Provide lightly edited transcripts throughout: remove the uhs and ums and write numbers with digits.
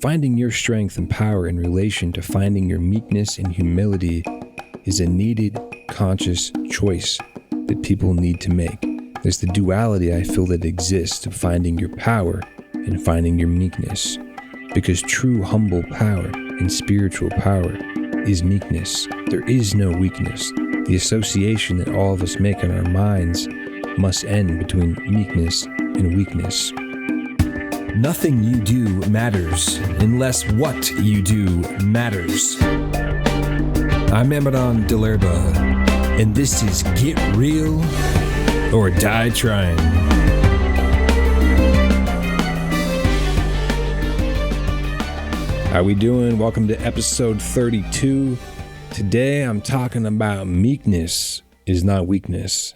Finding your strength and power in relation to finding your meekness and humility is a needed, conscious choice that people need to make. There's the duality I feel that exists of finding your power and finding your meekness. Because true humble power and spiritual power is meekness. There is no weakness. The association that all of us make in our minds must end between meekness and weakness. Nothing you do matters unless what you do matters. I'm Amadon DellErba, and this is Get Real or Die Trying. How we doing? Welcome to episode 32. Today I'm talking about meekness is not weakness.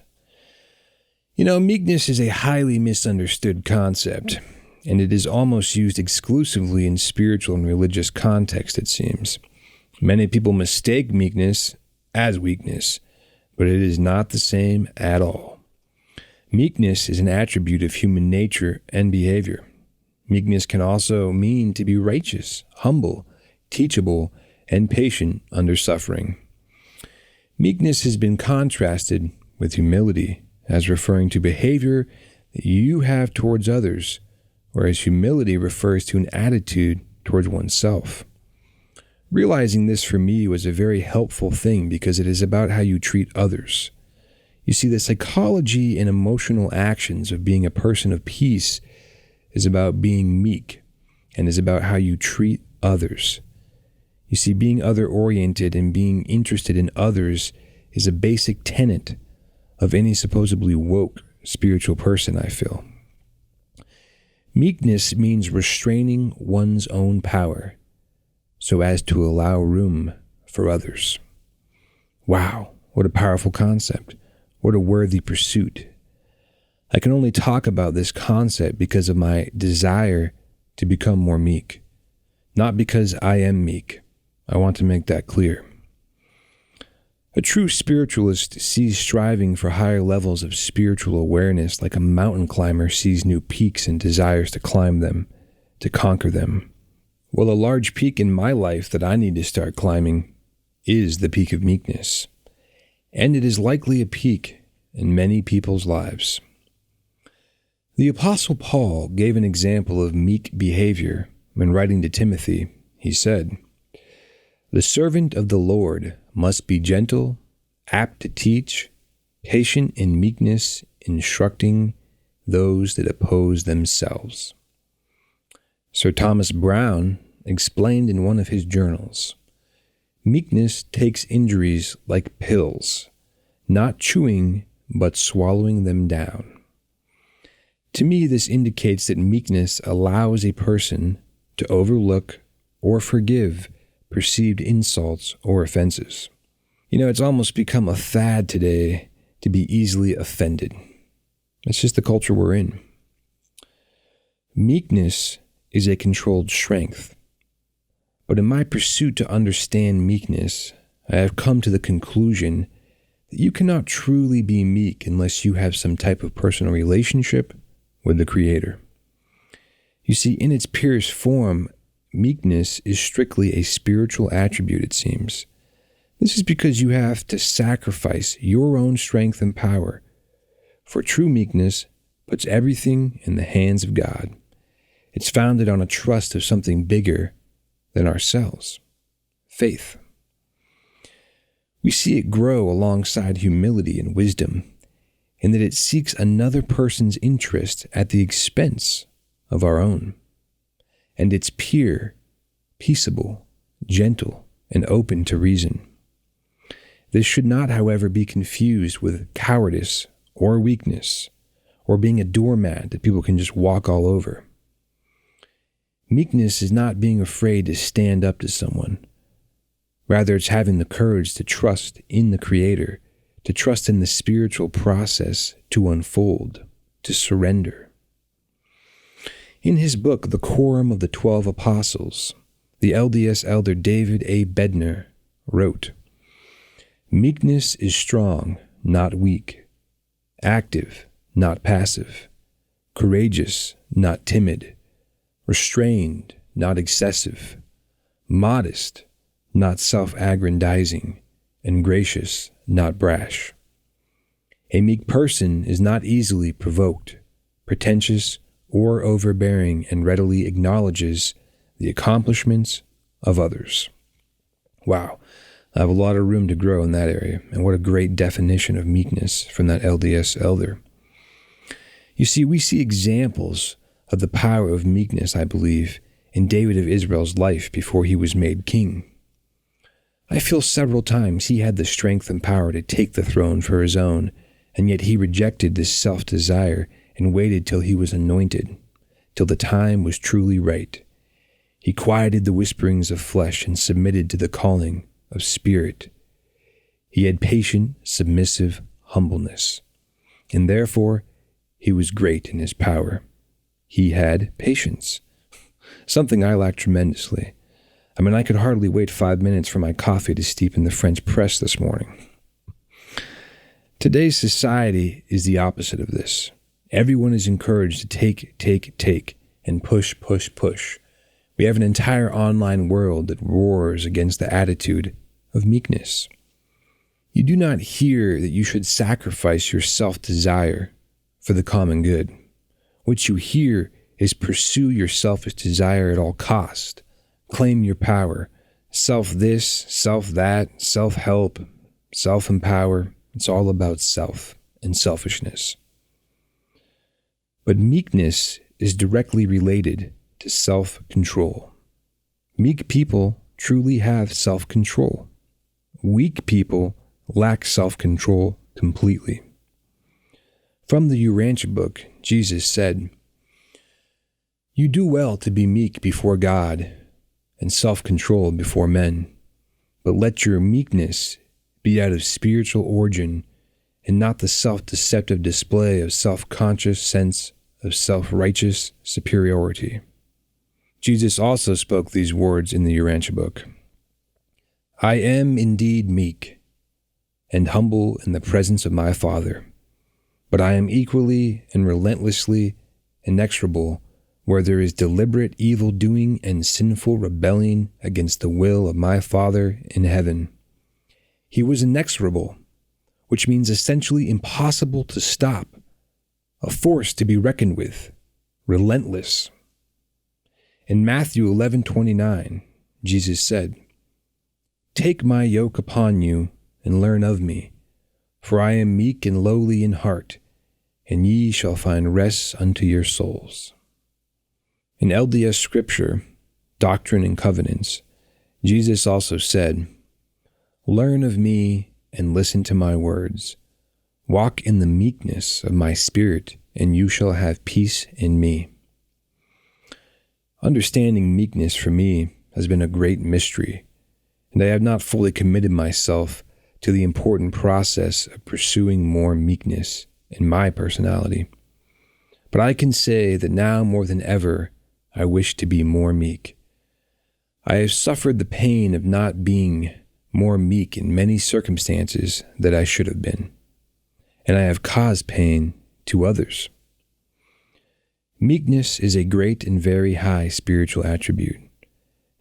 You know, meekness is a highly misunderstood concept, and it is almost used exclusively in spiritual and religious context, it seems. Many people mistake meekness as weakness, but it is not the same at all. Meekness is an attribute of human nature and behavior. Meekness can also mean to be righteous, humble, teachable, and patient under suffering. Meekness has been contrasted with humility as referring to behavior that you have towards others, whereas humility refers to an attitude towards oneself. Realizing this for me was a very helpful thing because it is about how you treat others. You see, the psychology and emotional actions of being a person of peace is about being meek and is about how you treat others. You see, being other-oriented and being interested in others is a basic tenet of any supposedly woke spiritual person, I feel. Meekness means restraining one's own power so as to allow room for others. Wow, what a powerful concept. What a worthy pursuit. I can only talk about this concept because of my desire to become more meek. Not because I am meek. I want to make that clear. A true spiritualist sees striving for higher levels of spiritual awareness like a mountain climber sees new peaks and desires to climb them, to conquer them. Well, a large peak in my life that I need to start climbing is the peak of meekness. And it is likely a peak in many people's lives. The Apostle Paul gave an example of meek behavior when writing to Timothy. He said, "The servant of the Lord must be gentle, apt to teach, patient in meekness, instructing those that oppose themselves." Sir Thomas Browne explained in one of his journals, "Meekness takes injuries like pills, not chewing but swallowing them down." To me, this indicates that meekness allows a person to overlook or forgive perceived insults or offenses. You know, it's almost become a fad today to be easily offended. It's just the culture we're in. Meekness is a controlled strength. But in my pursuit to understand meekness, I have come to the conclusion that you cannot truly be meek unless you have some type of personal relationship with the Creator. You see, in its purest form, meekness is strictly a spiritual attribute, it seems. This is because you have to sacrifice your own strength and power, for true meekness puts everything in the hands of God. It's founded on a trust of something bigger than ourselves, faith. We see it grow alongside humility and wisdom, in that it seeks another person's interest at the expense of our own. And it's pure, peaceable, gentle, and open to reason. This should not, however, be confused with cowardice or weakness, or being a doormat that people can just walk all over. Meekness is not being afraid to stand up to someone. Rather, it's having the courage to trust in the Creator, to trust in the spiritual process to unfold, to surrender. In his book, The Quorum of the 12 Apostles, the LDS elder David A. Bednar wrote, "Meekness is strong, not weak, active, not passive, courageous, not timid, restrained, not excessive, modest, not self-aggrandizing, and gracious, not brash. A meek person is not easily provoked, pretentious, or overbearing, and readily acknowledges the accomplishments of others. Wow, I have a lot of room to grow in that area, and what a great definition of meekness from that LDS elder. You see, we see examples of the power of meekness, I believe, in David of Israel's life before he was made king. I feel several times he had the strength and power to take the throne for his own, and yet he rejected this self-desire and waited till he was anointed, till the time was truly right. He quieted the whisperings of flesh and submitted to the calling of spirit. He had patient, submissive humbleness, and therefore he was great in his power. He had patience, something I lack tremendously. I could hardly wait 5 minutes for my coffee to steep in the French press this morning. Today's society is the opposite of this. Everyone is encouraged to take, and push. We have an entire online world that roars against the attitude of meekness. You do not hear that you should sacrifice your self-desire for the common good. What you hear is pursue your selfish desire at all cost. Claim your power. Self this, self that, self-help, self-empower. It's all about self and selfishness. But meekness is directly related to self-control. Meek people truly have self-control. Weak people lack self-control completely. From the URANTIA Book, Jesus said, "You do well to be meek before God and self-controlled before men, but let your meekness be out of spiritual origin and not the self-deceptive display of self-conscious sense of self-righteous superiority." Jesus also spoke these words in the URANTIA Book. "I am indeed meek and humble in the presence of my Father, but I am equally and relentlessly inexorable where there is deliberate evil doing and sinful rebelling against the will of my Father in heaven." He was inexorable, which means essentially impossible to stop, a force to be reckoned with, relentless. In Matthew 11:29, Jesus said, "Take my yoke upon you and learn of me, for I am meek and lowly in heart, and ye shall find rest unto your souls." In LDS Scripture, Doctrine and Covenants, Jesus also said, "Learn of me and listen to my words. Walk in the meekness of my spirit, and you shall have peace in me." Understanding meekness for me has been a great mystery, and I have not fully committed myself to the important process of pursuing more meekness in my personality. But I can say that now more than ever, I wish to be more meek. I have suffered the pain of not being more meek in many circumstances that I should have been, and I have caused pain to others. Meekness is a great and very high spiritual attribute.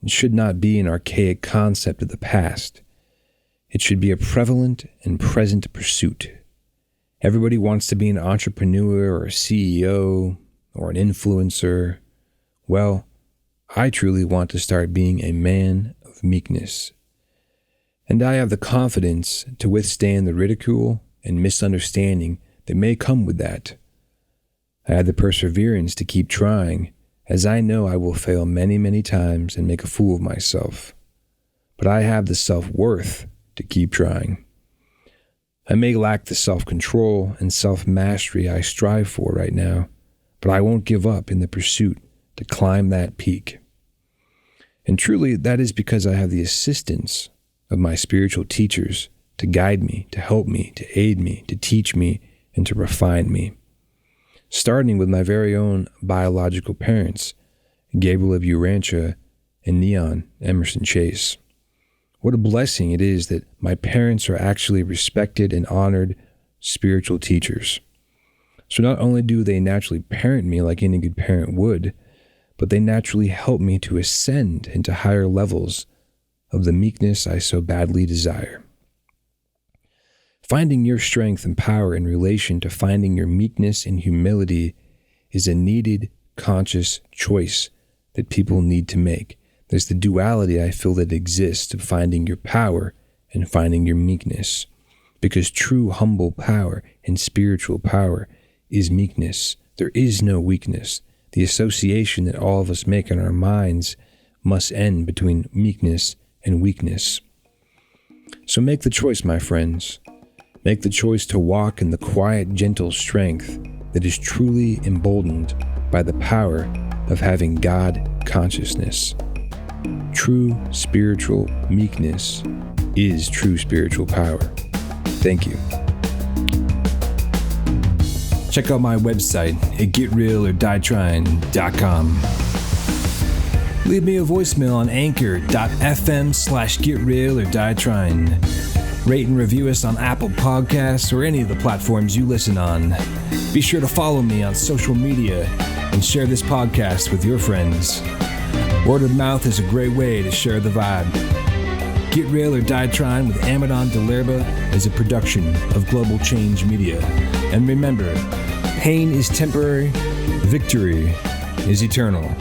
It should not be an archaic concept of the past. It should be a prevalent and present pursuit. Everybody wants to be an entrepreneur or a CEO or an influencer. Well, I truly want to start being a man of meekness. And I have the confidence to withstand the ridicule and misunderstanding that may come with that. I have the perseverance to keep trying, as I know I will fail many, many times and make a fool of myself. But I have the self-worth to keep trying. I may lack the self-control and self-mastery I strive for right now, but I won't give up in the pursuit to climb that peak. And truly, that is because I have the assistance of my spiritual teachers to guide me, to help me, to aid me, to teach me, and to refine me. Starting with my very own biological parents, Gabriel of URANTIA and Neon Emerson Chase. What a blessing it is that my parents are actually respected and honored spiritual teachers. So not only do they naturally parent me like any good parent would, but they naturally help me to ascend into higher levels of the meekness I so badly desire. Finding your strength and power in relation to finding your meekness and humility is a needed, conscious choice that people need to make. There's the duality I feel that exists of finding your power and finding your meekness, because true humble power and spiritual power is meekness. There is no weakness. The association that all of us make in our minds must end between meekness and weakness. So make the choice, my friends. Make the choice to walk in the quiet, gentle strength that is truly emboldened by the power of having God consciousness. True spiritual meekness is true spiritual power. Thank you. Check out my website at getrealordietryin.com. Leave me a voicemail on anchor.fm/getrealordietryin. Rate and review us on Apple Podcasts or any of the platforms you listen on. Be sure to follow me on social media and share this podcast with your friends. Word of mouth is a great way to share the vibe. Get Real or Die Trying with Amadon DellErba is a production of Global Change Media. And remember, pain is temporary, victory is eternal.